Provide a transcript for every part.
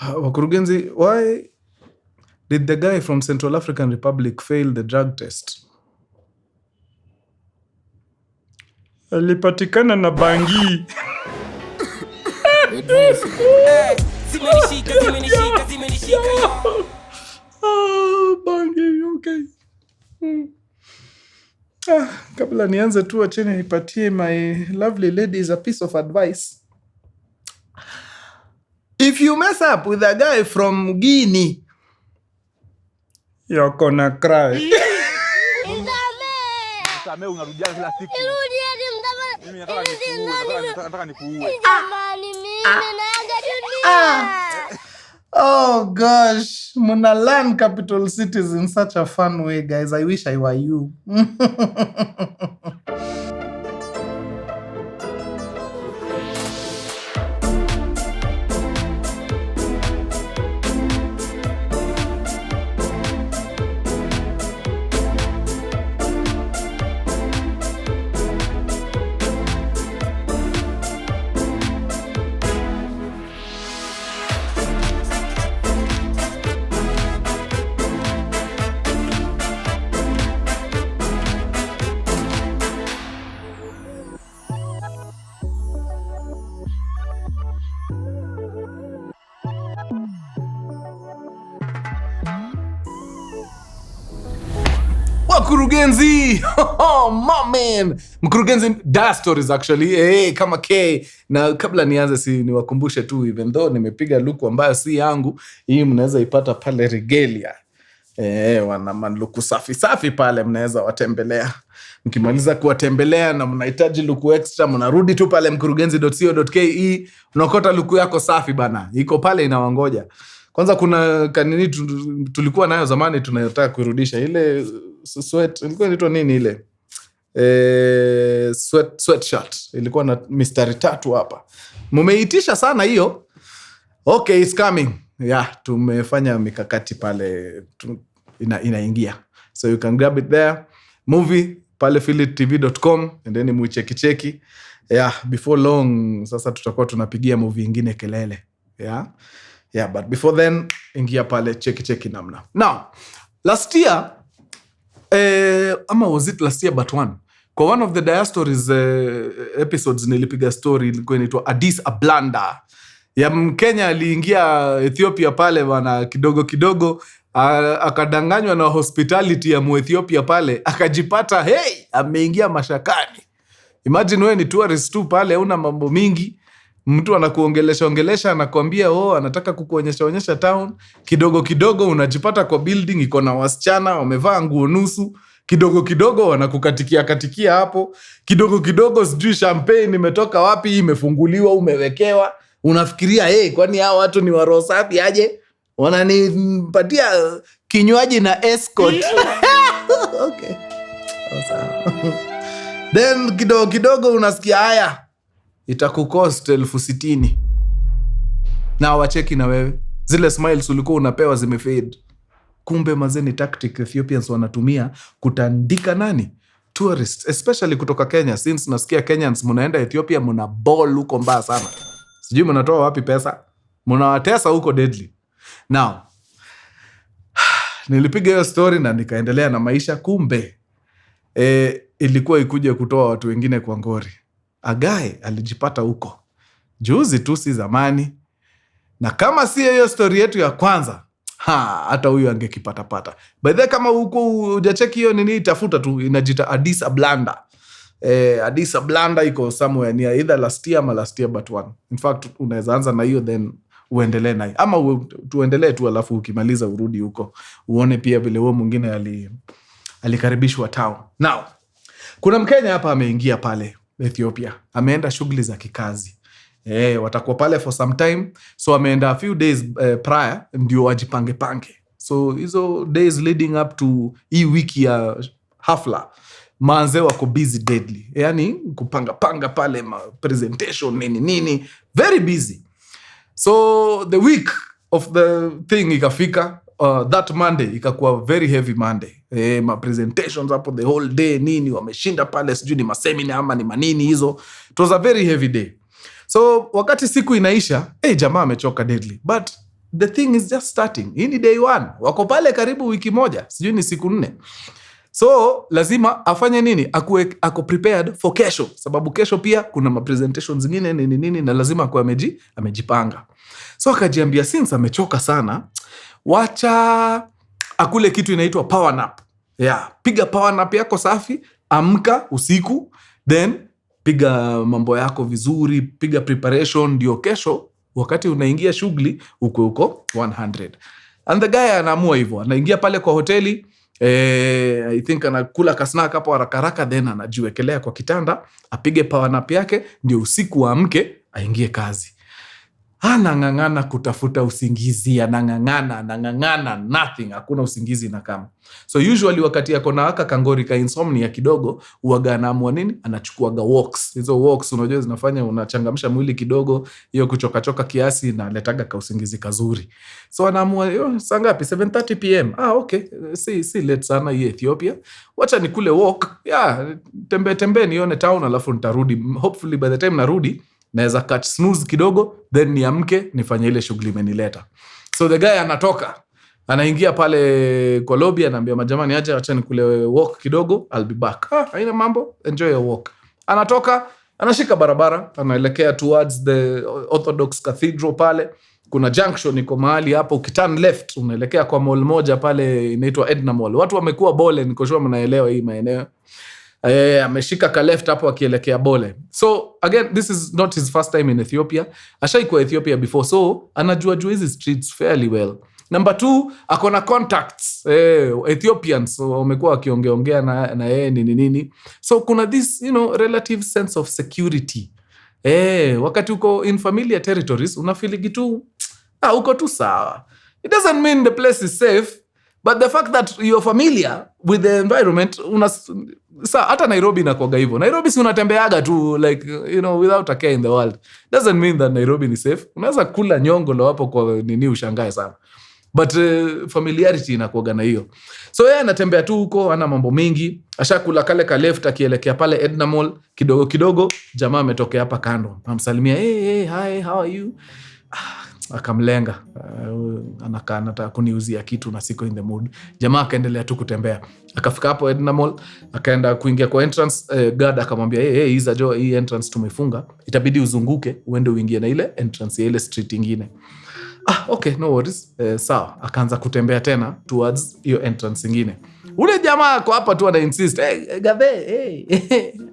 Wakurugenzi, why did the guy from Central African Republic fail the drug test? Alipatikana na bangi. Bangi, okay. Kabla nianze tu acheni nipatie my lovely ladies a piece of advice. If you mess up with a guy from Guinea, you're gonna cry. Unarudia kila siku. Mimi nataka nikuue. Jamani mimi naaga dunia. Oh gosh, muna learn capital cities in such a fun way, guys. I wish I were you. Mkurugenzi! Oh, my man! Mkurugenzi, Dias Stories actually. Hey, kama K. Na kabla nianze si niwakumbushe tu, even though nimepiga luku ambayo si yangu, hii mnaweza ipata pale Regalia. Wana manluku safi pale, mnaweza watembelea. Mkimaliza kuwatembelea na mnahitaji luku extra, mnarudi tu pale mkurugenzi.co.ke, unakota luku yako safi bana. Iko pale inawangoja. Kwanza kuna kanini tulikuwa nayo zamani tunayotaka kurudisha. Ile sweat, ilikuwa inaitwa nini ile? Sweatshirt. Ilikuwa na mistari 3 hapa. Mumeitisha sana hiyo. Okay, it's coming. Yeah, tumefanya mikakati pale inaingia. So you can grab it there. Movie pale philittv.com and then muicheki. Yeah, before long sasa tutakuwa tunapigia movie ingine kelele. Yeah, but before then, ingia pale, cheki namna. Now, last year, ama was it last year but one? Kwa one of the Dias Stories episodes nilipiga story ilikuwa inaitwa Addis Ablanda. Ya Mkenya aliingia Ethiopia pale wana kidogo akadanganywa na hospitality ya Ethiopia pale, akajipata ameingia mashakani. Imagine wewe ni tourist tu pale, una mambo mingi. Mtu anakuongelesha anakuambia anataka kukuonyesha town. Kidogo unajipata kwa building iko na wasichana wamevaa nguo nusu. Kidogo wanakukatikia hapo. Kidogo sijui champagne imetoka wapi, imefunguliwa, umewekewa. Unafikiria kwani hao watu ni wa safi aje? Wananipatia kinywaji na escort. Okay. Then kidogo unasikia haya, itakukost 60,000. Na wacheki na wewe. Zile smiles ulikuwa unapewa zimefade. Kumbe mazeni tactic Ethiopians wanatumia kutandika nani? Tourists, especially kutoka Kenya. Since nasikia Kenyans mnaenda Ethiopia mna ball huko mbaya sana. Sijui mnatoa wapi pesa. Mnawatesa huko deadly. Now, nilipiga hiyo story na nikaendelea na maisha. Kumbe ilikuwa ikuje kutoa watu wengine kwa ngori. Agae alijipata huko juzi tu, si zamani. Na kama si hiyo story yetu ya kwanza, hata huyu angekipata. By the way, kama huko hujacheki hiyo nini, tafuta tu, inajita Addis Ablanda. Addis Ablanda iko somewhere near either last year ama last year but one. In fact, unaweza anza na hiyo then uendelee nayo, ama tuendelee tu alafu ukimaliza urudi huko uone pia vile huo mwingine alikaribishwa town. Now, kuna Mkenya hapa ameingia pale Ethiopia. Ameenda shughuli za kikazi. Watakuwa pale for some time. So ameenda a few days prior ndio wajipange. So hizo days leading up to hii wiki ya hafla, manze wako busy deadly. Yani kupanga pale presentation nini. Very busy. So the week of the thing ikafika, that Monday ikakuwa very heavy Monday. Ma presentations hapo the whole day nini, wameshinda pale sijui ni maseminar ama ni manini hizo. It was a very heavy day. So wakati siku inaisha, jamaa amechoka deadly. But the thing is just starting. Hii ni day 1. Wako pale karibu wiki moja, sijui ni siku 4. So lazima afanye nini? Ako prepared for kesho, sababu kesho pia kuna ma-presentations zingine nini na lazima akuwe amejipanga. So akajiambia since amechoka sana, wacha akule kitu inaitwa power nap. Yeah, piga power nap yako safi, amka usiku, then piga mambo yako vizuri, piga preparation ndio kesho wakati unaingia shughuli uko 100. And the guy anaamua hivyo, anaingia pale kwa hoteli, I think anakula kasnack hapo haraka then anajiwekelea kwa kitanda, apige power nap yake ndio usiku amke aingie kazi. Anang'ang'ana kutafuta usingizi, anang'ang'ana, nothing, hakuna usingizi na kama. So usually wakati yako na kangori ka insomnia kidogo, uaga anaamua nini? Anachukuaga walks. Hizo walks unajua zinafanya unachangamsha mwili kidogo, hiyo kuchoka kiasi na letaga ka usingizi kazuri. So anaamua saa ngapi? 7:30 PM. Okay, si late sana hii Ethiopia. Wacha nikule walk. Yeah, tembe nione town alafu nitarudi. Hopefully by the time narudi naweza catch snooze kidogo, then niamke nifanye ile shughuli imenileta. So the guy anatoka, anaingia pale kwa lobby, anaambia majamani aje acha nikule walk kidogo, I'll be back. Haina mambo, enjoy your walk. Anatoka, anashika barabara, anaelekea towards the Orthodox Cathedral pale. Kuna junction iko mahali hapo, ukiturn left unaelekea kwa mall moja pale inaitwa Edna Mall. Watu wamekuwa Bole, niko sure mnaelewa hii maeneo. Ameshika ka left hapo akielekea Bole. So again, this is not his first time in Ethiopia. Ashaikuwa Ethiopia before, so anajua hizi streets fairly well. Number 2, akona contacts Ethiopians, so wamekuwa wakiongea na yeye nini. So kuna this relative sense of security. Wakati uko in familiar territories unafeel tu uko tu sawa. It doesn't mean the place is safe, but the fact that you're familiar with the environment, hata Nairobi inakuwaga hivyo. Nairobi si unatembeaga tu like without a care in the world. Doesn't mean that Nairobi ni safe. Unaweza kula nyongolo hapo kwa nini ushangae sana. But familiarity inakuwaga na hiyo. So yeye anatembea tu huko, ana mambo mengi. Ashakula kale ka left akielekea pale Edna Mall, kidogo jamaa ametokea hapa kando. Amsalimia, hey, hi, how are you? Akamlenga, anakaa anataka kuniuzia kitu na siko in the mood. Jamaa akaendelea tu kutembea. Akafika hapo Edna Mall, akaenda kuingia kwa entrance, guard akamwambia, hey, hii entrance tumefunga. Itabidi uzunguke uende uingie na ile entrance ya ile street nyingine. Okay, no worries. Sawa, akaanza kutembea tena towards hiyo entrance nyingine. Ule jamaa ako hapa tu ana insist, hey, Gabe,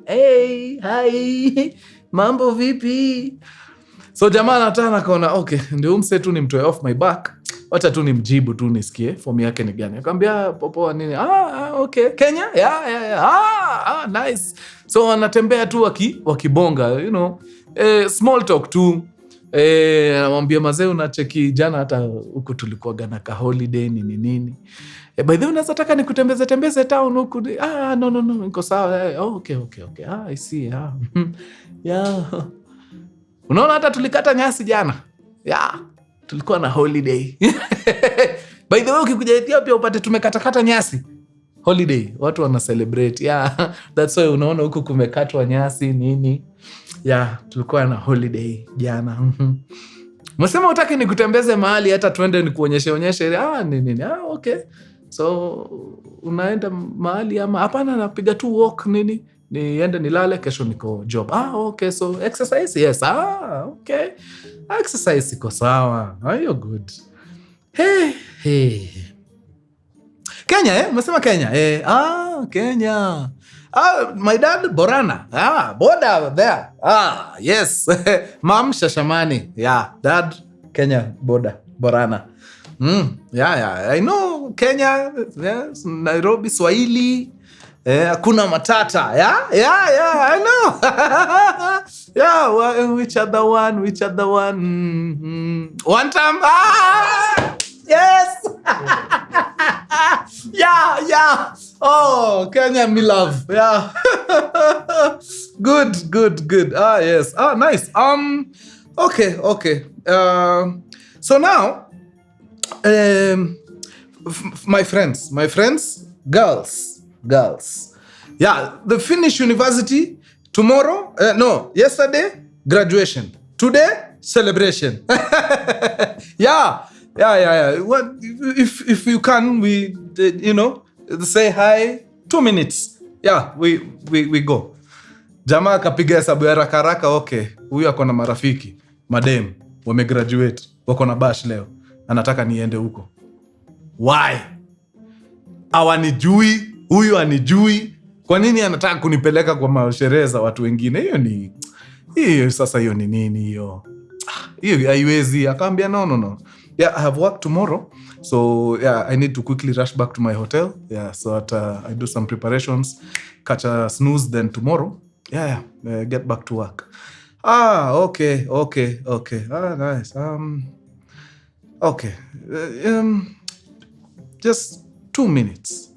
hey, hi, mambo vipi? So jamaa anataka kaona, okay, ndio umse tu nimtoe off my back. Wacha tu nimjibu tu nisikie form yake ni gani. Akamwambia popoa nini? Okay, Kenya? Yeah. Nice. So anatembea tu wakibonga, small talk tu. Anamwambia mazee unacheki jana hata huku tulikuwa na ka holiday nini. By the way unaweza taka nikutembeze town huku. No, niko sawa. Okay. I see. Yeah. Unaona hata tulikata nyasi jana. Yeah, tulikuwa na holiday. By the way ukikuja Ethiopia upate tumekata nyasi. Holiday, watu wana celebrate. Yeah, that's why unaona huku kumekatwa nyasi nini. Yeah, tulikuwa na holiday jana. Msema utaki nikutembeze mahali hata twende nikuonyeshe nini. Okay. So unaenda mahali ama hapana napiga tu walk nini? Niende nilale kesho niko job. Okay, so exercise? Yes. Okay. Exercise iko sawa. You're good. Hey. Kenya, Umesema Kenya? Kenya. My dad, Borana. Border there. Yes. Mom, Shashamani. Yeah, dad, Kenya, border, Borana. Yeah. I know Kenya, yes, Nairobi, Swahili. Kuna matata. Yeah, I know. Yeah, which other one? One time. Yes. Yeah. Oh, Kenya, me love. Yeah. Good. Yes. Nice. Okay. So now, my friends, girls. Yeah, the Finnish University tomorrow. Yesterday graduation. Today celebration. Yeah. Yeah. What if you can, we say hi, 2 minutes. Yeah, we go. Jamaa akapiga hesabu ya haraka. Okay, huyu ako na marafiki madem wamegraduate, wako na bash leo, anataka niende huko. Why? Awanijui, huyu anijui. Kwa nini anataka kunipeleka kwa masherehe za watu wengine? Hiyo ni nini hiyo? Hiyo haiwezi. Akaambia no. Yeah, I have work tomorrow. So yeah, I need to quickly rush back to my hotel. Yeah, so that I do some preparations, catch a snooze, then tomorrow. Yeah, get back to work. Okay. Nice. Okay. Just 2 minutes.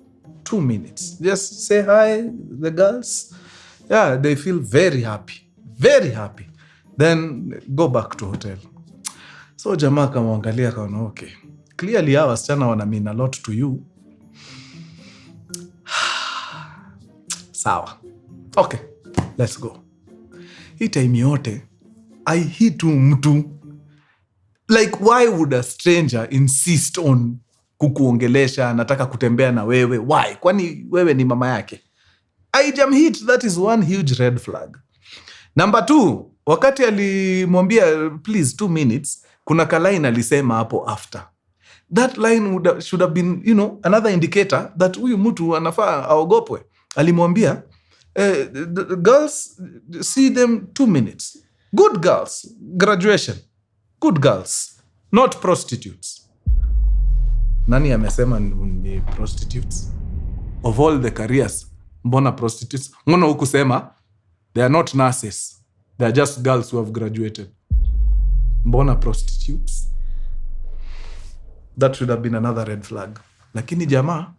2 minutes. Just say hi, the girls. Yeah, they feel very happy. Very happy. Then go back to hotel. So jamaa kamwangalia kaona, okay, clearly hawa wasichana wana mean a lot to you. Sawa. Okay, let's go. Hii time yote hii tu mtu, like, why would a stranger insist on kukuongelesha, nataka kutembea na wewe? Why? Kwani wewe ni mama yake? Hit, that is one huge red flag. Number 2, wakati alimwambia please 2 minutes, kuna line alisema hapo after. That line should have been, another indicator that huyu mtu anafaa aogopwe. Alimwambia girls, see them 2 minutes. Good girls, graduation. Good girls, not prostitutes. Nani amesema ni prostitutes? Of all the careers, mbona prostitutes? Mbona hukusema they are not nurses, they are just girls who have graduated? Mbona prostitutes? That should have been another red flag. Lakini jamaa,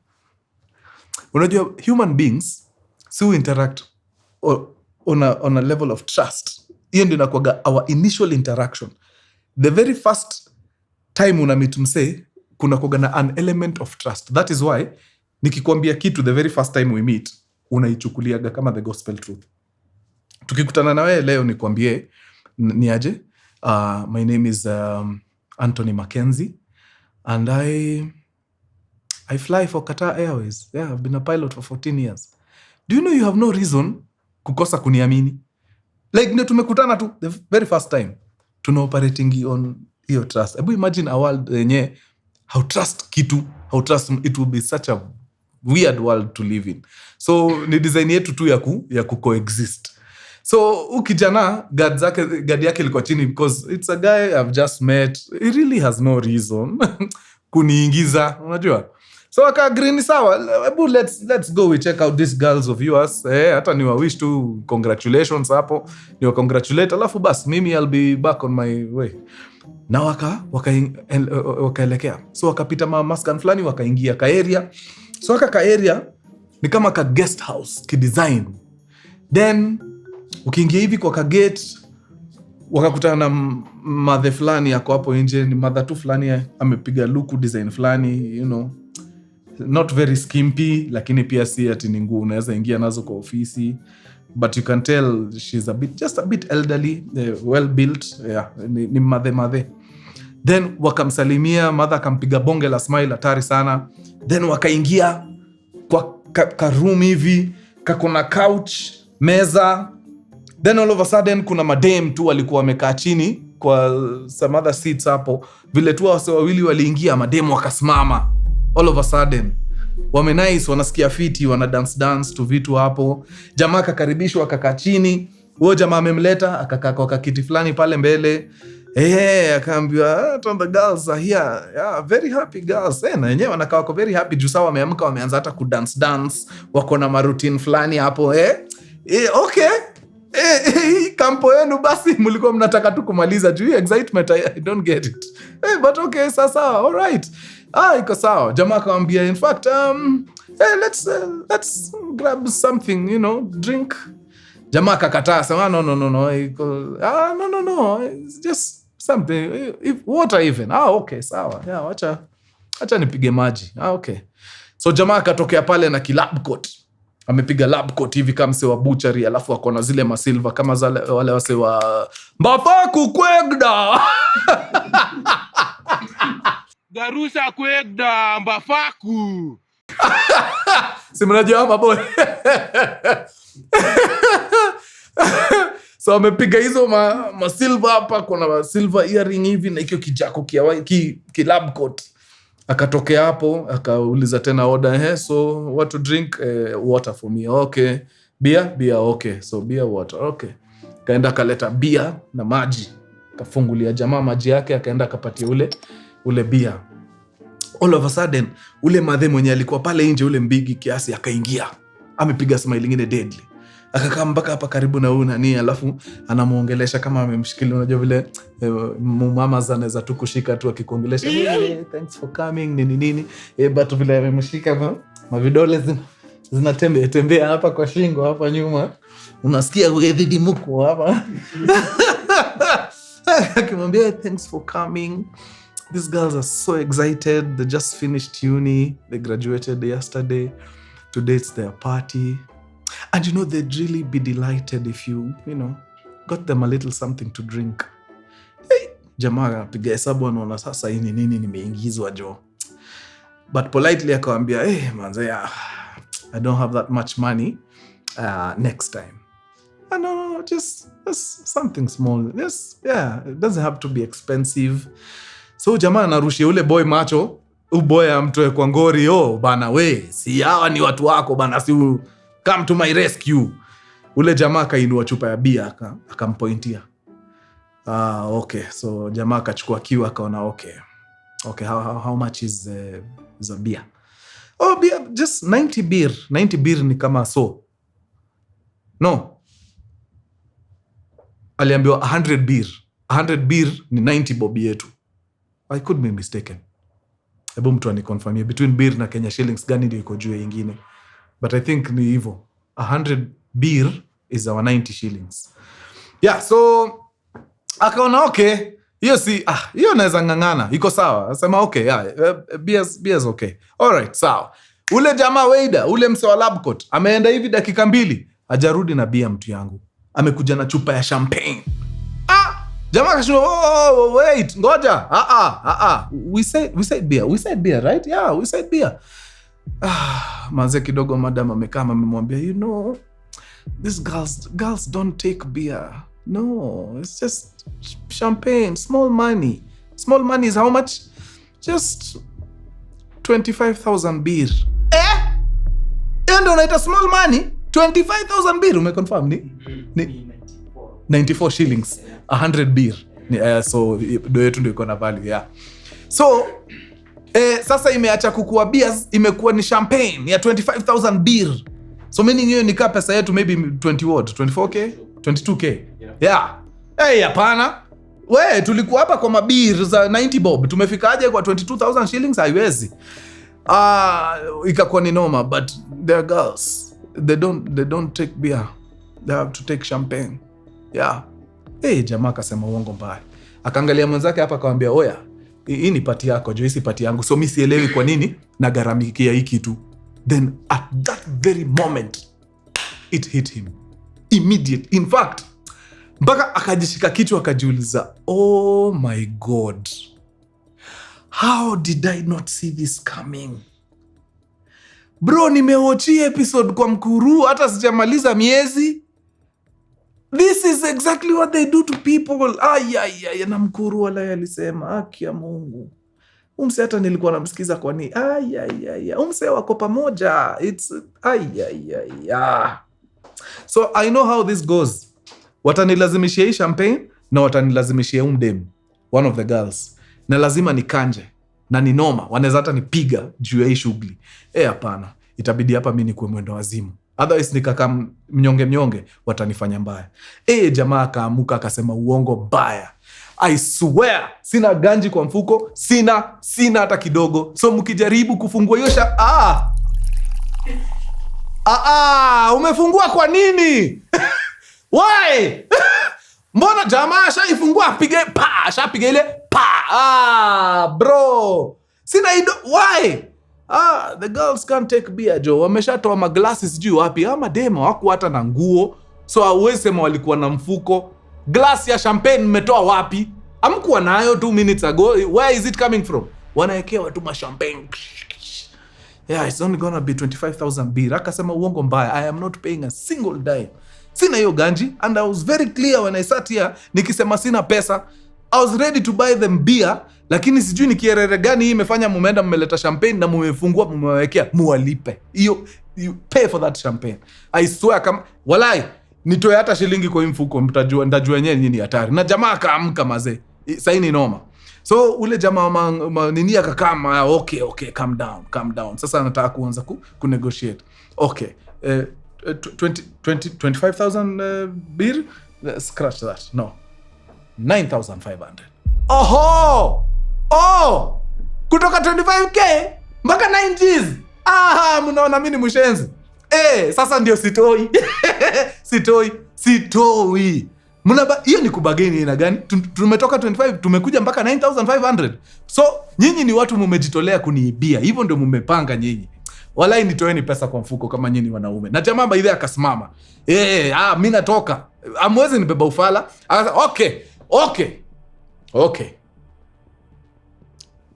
unajua human beings so interact on a level of trust. Hiyo ndio inakuwa our initial interaction. The very first time una meet msee, kuna kuwa na an element of trust. That is why nikikwambia kitu the very first time we meet, unaichukuliaga kama the gospel truth. Tukikutana na wewe leo nikwambie ni aje, my name is Anthony Mackenzie and I fly for Qatar Airways. Yeah, I've been a pilot for 14 years. Do you know you have no reason kukosa kuniamini? Like, ndio tumekutana tu the very first time, tuna operating on hiyo trust. Ebu imagine a world yenye how trust kitu, how trust, it will be such a weird world to live in. So ni design yetu tu ya coexist. So ukijana gadi yake ilikuwa chini because it's a guy I've just met. He really has no reason kuniingiza, unajua. So aka-agree ni sawa. Ebu let's go, we check out these girls of yours. Hata niwa wish to congratulations hapo. Niwa congratulate, alafu bas mimi I'll be back on my way. Na wakaelekea. So wakapita maskan fulani, wakaingia ka area. So ka area ni kama ka guest house kidesign. Then ukiingia hivi kwa ka gate, wakakutana na madhe fulani yako hapo nje. Ni madha tu fulani amepiga luku design fulani, not very skimpy, lakini pia si ati ni nguo unaweza ingia nazo kwa ofisi. But you can tell she's just a bit elderly, well built. Yeah, ni madhe. Then wakamsalimia, madha akampiga bonge la smile hatari sana. Then wakaingia kwa ka room hivi, kuna couch, meza. Then all of a sudden kuna madem tu walikuwa wamekaa chini kwa some other seats hapo. Vile tu wase wawili waliingia, madem wakasimama. All of a sudden nice, wanasikia fiti, wana dance tu vitu hapo. Jamaa akakaribishwa, akakaa chini. Huyo jamaa amemleta, akakaa kwa kiti fulani pale mbele. Akaambiwa the girls are here. Yeah, very happy girls. Na wenyewe wanakaa wako very happy juu sawa wameamka, wameanza hata dance. Wako na routine fulani hapo. Okay. Kampo yenu basi mlikuwa mnataka tu kumaliza juu excitement, I don't get it. But okay, sasa all right. Iko sawa. Jamaa akamwambia in fact let's grab something, drink. Jamaa akakataa, sema no. No. It's just something, water even. Okay, sawa. Yeah, acha nipige maji. Okay. So jamaa akatokea pale na lab coat. Amepiga lab coat hivi kama mse wa butchery, alafu wako na zile masilva kama wale wase wa Mbafaku Kwegda. Garusa kwegda mbafaku. Si mnajua maboy. So amepiga hizo ma silver hapa, kuna silver earring hivi na hiyo kijako ki lab coat. Akatokea hapo, akauliza tena order, so what to drink? Water for me. Okay. Beer, okay. So beer, water. Okay. Kaenda kaleta beer na maji. Kafungulia jamaa maji yake, akaenda akapatia ule beer. All of a sudden, ule madhe mwenye alikuwa pale nje, ule mbigi kiasi, akaingia. Amepiga smile ingine deadly. Akakaa mpaka hapa karibu na nani, alafu anamuongelesha kama amemshikilia. Unajua vile mama zanaweza tu kushika tu akikuongelesha, hey, thanks for coming nini but vile amemshika mavidole zinatembea hapa kwa shingo hapa nyuma, unasikia dhidi mko hapa. Akimwambia thanks for coming. These girls are so excited. They just finished uni. They graduated yesterday. Today it's their party. And they'd really be delighted if you got them a little something to drink. Hey, jamaa piga hesabu anaona sasa hii nini nimeingizwa jo. But politely akamwambia, hey manze, I don't have that much money. Next time. No, just something small. Yes, yeah, it doesn't have to be expensive. So jamaa anarushia ule boy macho, boy amtoe kwa ngori, bana we, si hawa ni watu wako bana, si come to my rescue. Ule jamaa kainua chupa ya bia akampointia. Okay, so jamaa akachukua kiu akaona okay, how much is a beer? Beer, just 90 beer. 90 beer ni kama so. No. Aliambiwa 100 beer. 100 beer ni 90 bob yetu. I could be mistaken. Hebu mtu aniconfirmie between beer na Kenya shillings gani ndio iko juu nyingine. But I think ni hivyo. 100 beer is our 90 shillings. Yeah, so akaona okay, hiyo naweza ngangana, iko sawa. Asema okay, yeah, beer's okay. All right, sawa. Ule jamaa waiter, ule mse wa lab coat, ameenda hivi dakika 2, hajarudi na beer mtu yangu. Amekuja na chupa ya champagne. Jamaa kashuno, wait, ngoja. We said beer. We said beer, right? Yeah, we said beer. Manze kidogo madam amekaa amemwambia, these girls don't take beer. No, it's just champagne, small money. Small money is how much? Just 25,000 beer. Endo unaita small money? 25,000 beer, umeconfirm ni 94 shillings. 100 beer. So do yetu ndio iko na value, yeah. So sasa imeacha kukuwa beers, imekuwa ni champagne ya 25,000 beer. So meaning hiyo ni kama pesa yetu maybe 24k, 22k. Yeah. Hapana. We, tulikuwa hapa kwa mabeer za 90 bob. Tumefikaje kwa 22,000 shillings? Haiwezi. Ikakuwa ni noma, but they're girls. They don't take beer. They have to take champagne. Yeah. Jamaa akasema uongo mbaya. Akaangalia mwenzake hapa akamwambia, oya, hii ni pati yako, jo, hii pati yangu. So mimi sielewi kwa nini nagaramikia hii kitu. Then at that very moment it hit him. Immediate. In fact, mpaka akajishika kichwa akajiuliza, oh my God. How did I not see this coming? Bro, nimewatch episode kwa Mkuru hata sijamaliza miezi. This is exactly what they do to people. Na Mkuru wala alisema, haki ya Mungu. Umse hata nilikuwa namsikiza kwa ni. Umse wako pamoja. It's So I know how this goes. Watanilazimishia hii champagne na watanilazimishia umdem, one of the girls. Na lazima nikanje. Na ni noma. Wanaweza hata nipiga juu ya hii shughuli. Hapana. Itabidi hapa mimi nikuwe mwendo wazimu. Otherwise nikaka mnyonge watanifanya mbaya. Jamaa akaamuka akasema uongo mbaya. I swear sina ganji kwa mfuko, sina hata kidogo. So mkijaribu kufungua hiyo umefungua kwa nini? Why? Mbona jamaa shaifungua ashapiga ile bro. Sina why? The girls can't take beer, Joe. Wameshatoa maglasses juu wapi? Demo hawakuwa hata na nguo. So hauwezi sema walikuwa na mfuko. Glass ya champagne mmetoa wapi? Hamkuwa nayo 2 minutes ago. Where is it coming from? wanaekewa tu mashampagne. Yeah, it's only gonna be 25,000 beer. Akasema uongo mbaya, I am not paying a single dime. Sina hiyo ganji, and I was very clear when I sat here nikisema sina pesa. I was ready to buy them beer, lakini sijui ni kierere gani hii imefanya mumeenda mmeleta champagne na mumefungua mumewekea muwalipe. Hiyo you pay for that champagne. I swear kama walai nitoe hata shilingi kwa mfuko ndajua yenyewe nini hatari. Na jamaa akaamka mazee. Sasa ni noma. So ule jamaa nini akakama, okay, calm down. Sasa anataka kuanza ku negotiate. Okay. 25,000 beer, scratch that. No. 9,500. Kutoka 25k mpaka 90s. Mnaona mimi ni mshenzi. Sasa ndio sitoi. Sitoi. Hiyo ni kubageni ina gani? Tumetoka 25 tumekuja mpaka 9,500. So nyinyi ni watu mmejitolea kuniibia. Hivyo ndio mmepanga nyinyi. Walai nitoeni pesa kwa mfuko kama nyinyi wanaume. Na jamaa baidhi akasimama. Mimi natoka. Amwezi nibeba ufala. Akasema okay.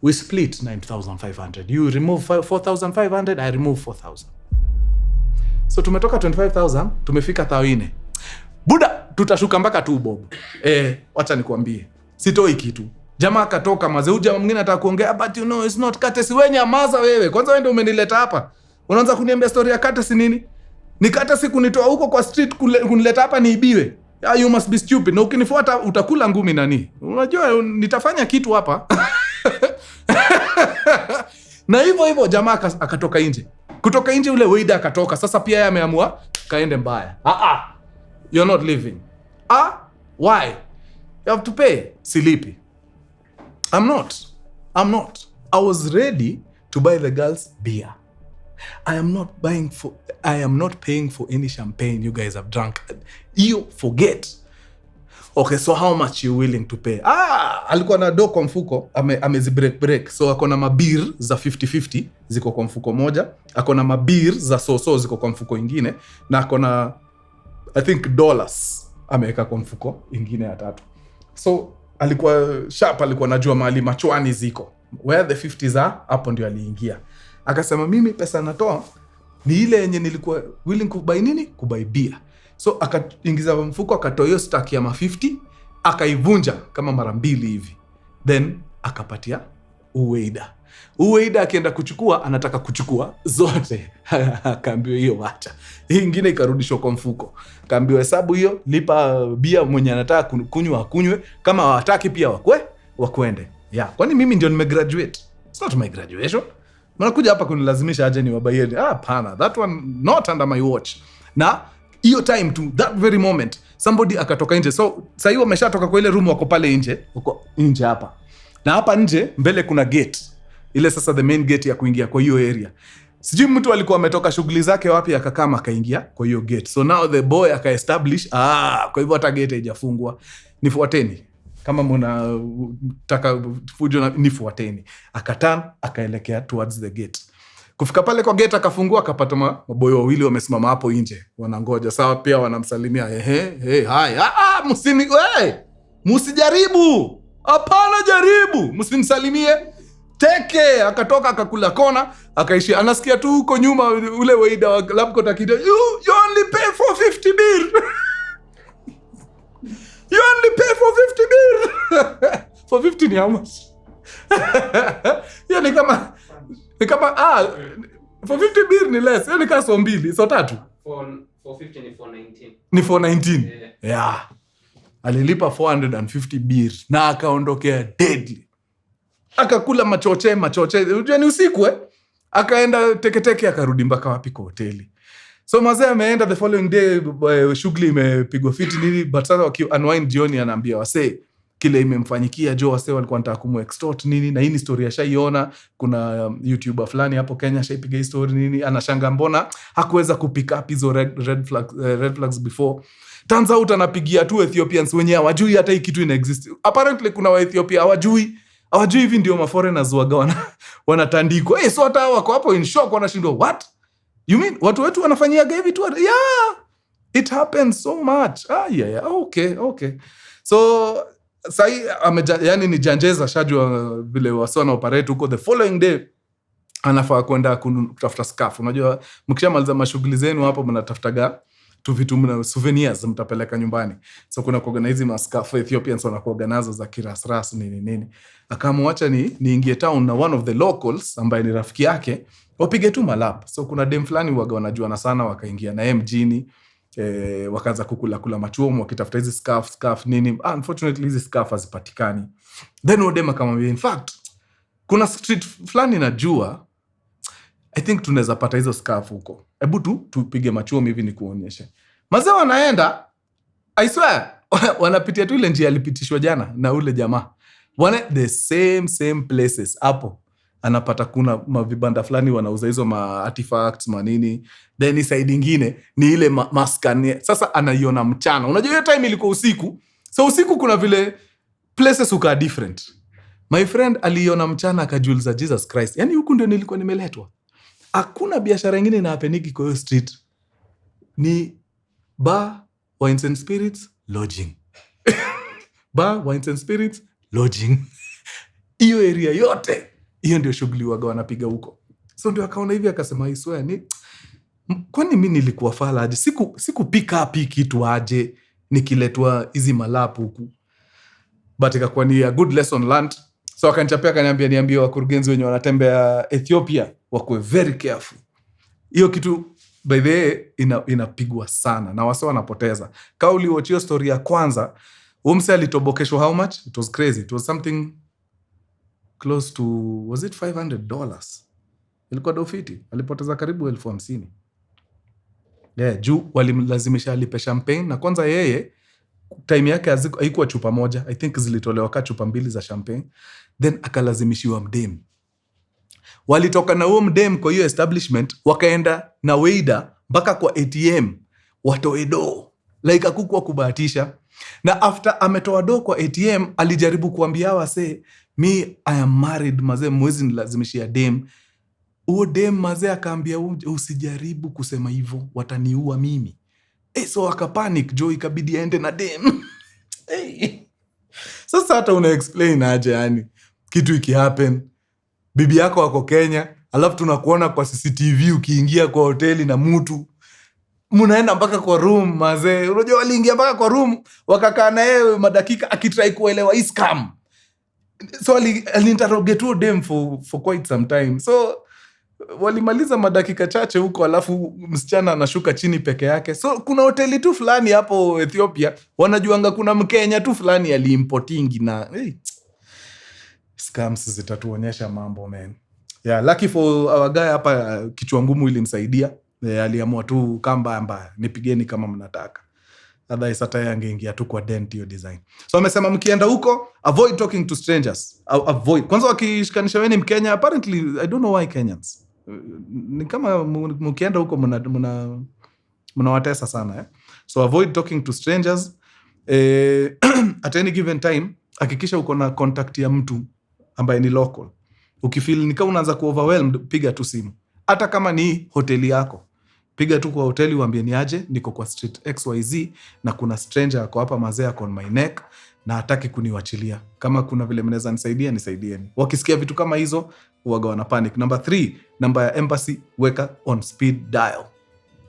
We split 9,500. You remove 4,500, I remove 4,000. So tumetoka 25,000, tumefika 4,000. Buda, tutashuka mpaka tu bob. Wacha nikuambie. Sitoi kitu. Jamaa akatoka mazee, jamaa mwingine ataka kuongea, but you know it's not courtesy. Wewe nyamaza wewe. Kwanza wewe ndio umenileta hapa. Unaanza kuniambia story ya courtesy nini? Ni courtesy kunitoa huko kwa street kunileta hapa niibiwe. You must be stupid. Na ukinifuata utakula ngumi nani? Unajua nitafanya kitu hapa. Na hivyo jamaa akatoka nje. Kutoka nje ule waiter akatoka. Sasa pia yeye ameamua kaende mbaya. You're not leaving. Why? You have to pay. Silipi. I'm not. I was ready to buy the girls beer. I am not paying for any champagne you guys have drunk. You forget. Okay, so how much you willing to pay? Alikuwa na do kwa mfuko, amezi break. So akona mabir za 50-50 ziko kwa mfuko moja, akona mabir za so ziko kwa mfuko ingine, na akona I think dollars ameweka kwa mfuko ingine ya tatu. So alikuwa sharp, alikuwa najua mahali machwani ziko. Where the 50s are, hapo ndio aliingia. Akasema mimi pesa natoa ni ile yenye nilikuwa willing kubuy nini? Kubuy beer. So akaingiza mfuko, akatoa hiyo stack ya 50, akaivunja kama mara 2 hivi. Then akapatia uweida. Uweida akienda kuchukua, anataka kuchukua zote. Akaambiwa hiyo wacha. Hii nyingine ikarudishwa kwa mfuko. Kaambiwa hesabu hiyo, lipa bia mwenye anataka kunywa akunywe, kama hawataki pia wakwende. Kwani mimi ndio nimegraduate? It's not my graduation. Mnakuja hapa kunilazimisha aje niwabayeni. Hapana, that one not under my watch. Na hiyo time to that very moment somebody akatoka nje. So sasa hiyo wameshatoka kwa ile room, wako pale nje, wako nje hapa. Na hapa nje mbele kuna gate. Ile sasa the main gate ya kuingia kwa hiyo area. Sijui mtu alikuwa ametoka shughuli zake wapi akakama akaingia kwa hiyo gate. So now the boy aka-establish, kwa hivyo hata gate haijafungwa. Nifuateni. Kama mnataka fujo na nifuateni. Akatan akaelekea towards the gate. Kufika pale kwa gate akafungua, akapata maboyo wawili wamesimama hapo nje wanangoja. Sawa, pia wanamsalimia. Hai. Musijaribu. Hapana, jaribu. Msimsalimie. Teke. Akatoka akakula kona, akaishi. Anasikia tu huko nyuma ule waida wa labko takida, you only pay for 50 beer. You only pay for 50 beer. For 50 ni how much? Hiyo ni kama for 50 beer ni less. Hiyo ni kama so 2, so 3. For 50 ni 419. Ni 419. Yeah. Alilipa 450 beer na akaondokea deadly. Akakula machoche. Unajua ni usiku akaenda teke akarudi mpaka wapi kwa hoteli. So mazee ameenda the following day, shughuli imepigwa fiti nini, but sasa waki unwind jioni anaambia wasee kile imemfanyikia wasee walikuwa wanataka kumu-extort nini, na hii ni story ashaiona. Kuna YouTuber fulani hapo Kenya shaipiga hii story nini, anashanga mbona hakuweza kupick up hizo red flags before. Turns out anapigia tu Ethiopians wenye hawajui hata hii kitu ina exist. Apparently kuna wa Ethiopia hawajui hivi ndio ma foreigners wanatandikwa. So hata wako hapo in shock, wanashindwa what? You mean watu wetu wanafanyia hivi tu? Yeah, it happens so much. Okay. So Sai yani ni janjeza shajua vile wasona operate huko. The following day anafaa kwenda kutafuta scarf. Unajua mkishamaliza mashughuli zenu hapo mnatafutaga tu vitu mna souvenirs mtapeleka nyumbani. So kuna kuorganize ma scarf Ethiopians wana kuorganize za kirasras nini. Akamwacha niingie town na one of the locals ambaye ni rafiki yake wapige tu malap. So kuna dem fulani waga wanajuana sana, wakaingia na yeye mjini. Wakaanza kula machuomo wakitafuta hizi scarf nini. Unfortunately hizi scarf hazipatikani. Then Odem akamwambia, in fact kuna street fulani najua, I think tunaweza pata hizo scarf huko. Hebu tupige machuomo hivi nikuonyeshe. Mazee wanaenda, I swear wanapitia tu ile njia alipitishwa jana na ule jamaa. The same places hapo. Anapata kuna mavibanda fulani wanauza hizo ma artifacts manini. Then side ingine ni ile maskani. Sasa anaiona mchana. Unajua hiyo time ilikuwa usiku. So usiku kuna vile places uka different. My friend aliona mchana akajiuliza, Jesus Christ. Yani huku ndio nilikuwa nimeletwa. Hakuna biashara nyingine inahapeniki kwa hiyo street. Ni bar, wines and spirits, lodging. Bar, wines and spirits, lodging. Hiyo area yote. Hiyo ndio shughuli waga wanapiga huko. So ndio akaona hivi akasema, I swear ni kwani mimi nilikuwa fala aje? Siku pick up kitu aje nikiletwa hizi malapu huku. But ikakuwa ni a good lesson learned. So akanichapia akaniambia niambie wakurugenzi wenye wanatembea Ethiopia wakuwe very careful. Hiyo kitu by the way inapigwa sana na wase wanapoteza. Kauli watch story ya kwanza, umse alitobokeshwa how much? It was crazy. It was something close to, was it $500? Ilikuwa dofiti. Alipoteza karibu 50,000. Juu walimlazimisha alipe champagne na kwanza yeye time yake haikuwa chupa moja. I think zilitolewa ka chupa 2 za champagne. Then akalazimishiwa mdem. Walitoka na huo mdem kwa hiyo establishment wakaenda na waiter mpaka kwa ATM watoe do. Like hakukuwa kubahatisha. Na after ametoa do kwa ATM alijaribu kuambia wase, me I am married mazee, mwezi nilazimishia dem. Huo dem mazee akaambia usijaribu kusema hivyo, wataniua mimi. So akapanic, Joe ikabidi aende na dem. Sasa hata una explain aje yani kitu iki happen. Bibi yako wako Kenya, alafu tunakuona kwa CCTV ukiingia kwa hoteli na mtu. Munaenda mpaka kwa room mazee. Unajua waliingia mpaka kwa room wakakaa na yeye madakika akitry kuelewa hii scam. So alinterrogate dem for quite some time. So walimaliza madakika chache huko, alafu msichana anashuka chini peke yake. So kuna hoteli tu fulani hapo Ethiopia wanajuanga kuna Mkenya tu fulani aliimportingi na scams zitatuonyesha mambo man. Yeah, lucky for our guy hapa kichwa ngumu ilimsaidia. Aliamua tu kamba nipigeni kama mnataka. Otherwise hata angeingia tu kwa dent hiyo design. So amesema mkienda huko avoid talking to strangers. Avoid. Kwanza wakishikanisha wewe ni Mkenya, apparently I don't know why Kenyans. Ni kama mkienda huko mnawatesa sana So avoid talking to strangers. At any given time hakikisha uko na contact ya mtu ambaye ni local. Ukifeel ni kama unaanza ku overwhelmed, piga tu simu. Hata kama ni hoteli yako. Piga tu kwa hoteli uambie ni aje, niko kwa street XYZ na kuna stranger ako hapa mazee ako on my neck na hataki kuniwachilia. Kama kuna vile mnaweza nisaidieni. Wakisikia vitu kama hizo huaga wana panic. Number 3, namba ya embassy weka on speed dial.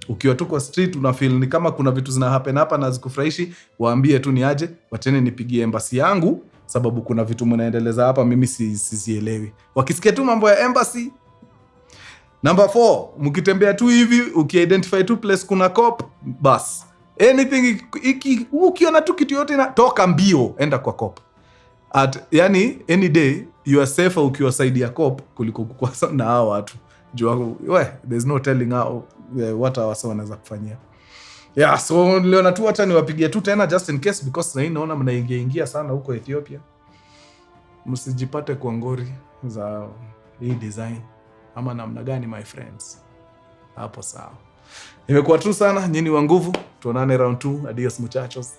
Ukiwa tu kwa street unafeel ni kama kuna vitu zina happen hapa na zikufurahishi, waambie tu ni aje, wacheni nipigie embassy yangu sababu kuna vitu mnaendeleza hapa mimi sizielewi. Wakisikia tu mambo ya embassy. Number 4, mkitembea tu hivi ukiidentify tu place kuna cop, bas. Anything ukiona tu kitu yote na toka mbio enda kwa cop. Yani any day you are safer ukiwa side ya cop kuliko kwa na hao watu. Jua there's no telling how what our son wanaweza kufanyia. Yeah, so leo na tu acha niwapigie tu tena just in case because naona mnaingia sana huko Ethiopia. Msijipate kwa ngori za hii design. Ama namna gani my friends? Hapo sawa. Imekuwa tu sana, nyinyi wa nguvu. Tuonane round 2. Adios muchachos.